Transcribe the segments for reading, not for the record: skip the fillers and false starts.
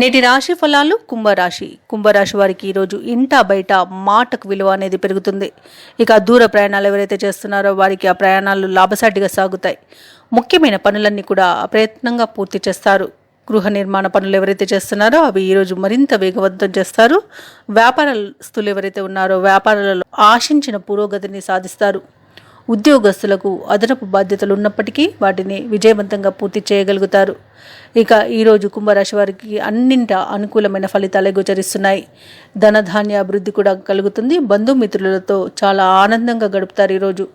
నేటి రాశి ఫలాలు కుంభరాశి వారికి ఈరోజు ఇంట బయట మాటకు విలువ అనేది పెరుగుతుంది. ఇక దూర ప్రయాణాలు ఎవరైతే చేస్తున్నారో వారికి ఆ ప్రయాణాలు లాభసాటిగా సాగుతాయి. ముఖ్యమైన పనులన్నీ కూడా ప్రయత్నంగా పూర్తి చేస్తారు. గృహ నిర్మాణ పనులు ఎవరైతే చేస్తున్నారో అవి ఈరోజు మరింత వేగవంతం చేస్తారు. వ్యాపారస్తులు ఎవరైతే ఉన్నారో వ్యాపారాలలో ఆశించిన పురోగతిని సాధిస్తారు. ఉద్యోగస్తులకు అదనపు బాధ్యతలు ఉన్నప్పటికీ వాటిని విజయవంతంగా పూర్తి చేయగలుగుతారు. ఇక ఈరోజు కుంభరాశి వారికి అన్నింట అనుకూలమైన ఫలితాలే గోచరిస్తున్నాయి. ధనధాన్య అభివృద్ధి కూడా కలుగుతుంది. బంధుమిత్రులతో చాలా ఆనందంగా గడుపుతారు ఈరోజు.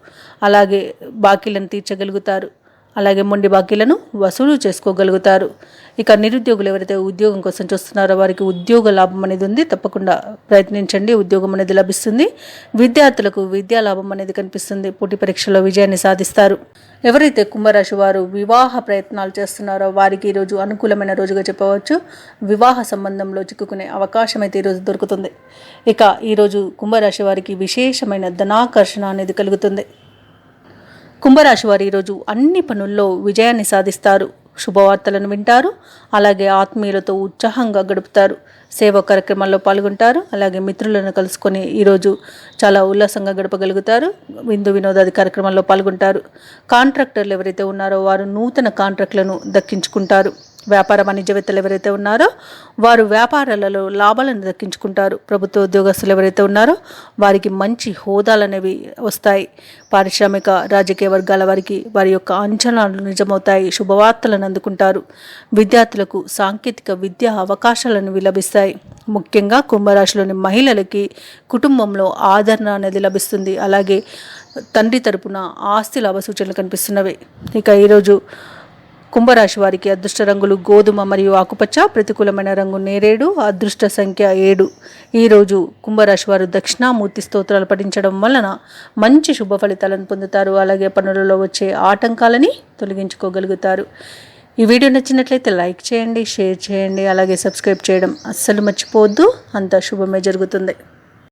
అలాగే బాకీలను తీర్చగలుగుతారు. అలాగే మొండి బాకీలను వసూలు చేసుకోగలుగుతారు. ఇక నిరుద్యోగులు ఎవరైతే ఉద్యోగం కోసం చూస్తున్నారో వారికి ఉద్యోగ లాభం అనేది ఉంది. తప్పకుండా ప్రయత్నించండి, ఉద్యోగం అనేది లభిస్తుంది. విద్యార్థులకు విద్యా లాభం అనేది కనిపిస్తుంది. పోటీ పరీక్షలో విజయాన్ని సాధిస్తారు. ఎవరైతే కుంభరాశి వారు వివాహ ప్రయత్నాలు చేస్తున్నారో వారికి ఈరోజు అనుకూలమైన రోజుగా చెప్పవచ్చు. వివాహ సంబంధంలో చిక్కుకునే అవకాశం అయితే ఈరోజు దొరుకుతుంది. ఇక ఈరోజు కుంభరాశి వారికి విశేషమైన ధనాకర్షణ అనేది కలుగుతుంది. కుంభరాశి వారు ఈరోజు అన్ని పనుల్లో విజయాన్ని సాధిస్తారు. శుభవార్తలను వింటారు. అలాగే ఆత్మీయులతో ఉత్సాహంగా గడుపుతారు. సేవా కార్యక్రమాల్లో పాల్గొంటారు. అలాగే మిత్రులను కలుసుకొని ఈరోజు చాలా ఉల్లాసంగా గడపగలుగుతారు. విందు వినోదాది కార్యక్రమాల్లో పాల్గొంటారు. కాంట్రాక్టర్లు ఎవరైతే ఉన్నారో వారు నూతన కాంట్రాక్టులను దక్కించుకుంటారు. వ్యాపార వాణిజ్యవేత్తలు ఎవరైతే ఉన్నారో వారు వ్యాపారాలలో లాభాలను దక్కించుకుంటారు. ప్రభుత్వ ఉద్యోగస్తులు ఎవరైతే ఉన్నారో వారికి మంచి హోదాలు అనేవి వస్తాయి. పారిశ్రామిక రాజకీయ వర్గాల వారికి వారి యొక్క అంచనాలు నిజమవుతాయి. శుభవార్తలను అందుకుంటారు. విద్యార్థులకు సాంకేతిక విద్యా అవకాశాలను లభిస్తాయి. ముఖ్యంగా కుంభరాశిలోని మహిళలకి కుటుంబంలో ఆదరణ అనేది లభిస్తుంది. అలాగే తండ్రి తరపున ఆస్తి లాభ సూచనలు కనిపిస్తున్నవి. ఇక ఈరోజు కుంభరాశి వారికి అదృష్ట రంగులు గోధుమ మరియు ఆకుపచ్చ, ప్రతికూలమైన రంగు నేరేడు, అదృష్ట సంఖ్య 7. ఈరోజు కుంభరాశి వారు దక్షిణామూర్తి స్తోత్రాలు పఠించడం వలన మంచి శుభ ఫలితాలను పొందుతారు. అలాగే పనులలో వచ్చే ఆటంకాలని తొలగించుకోగలుగుతారు. ఈ వీడియో నచ్చినట్లయితే లైక్ చేయండి, షేర్ చేయండి, అలాగే సబ్స్క్రైబ్ చేయడం అస్సలు మర్చిపోవద్దు. అంతా శుభమే జరుగుతుంది.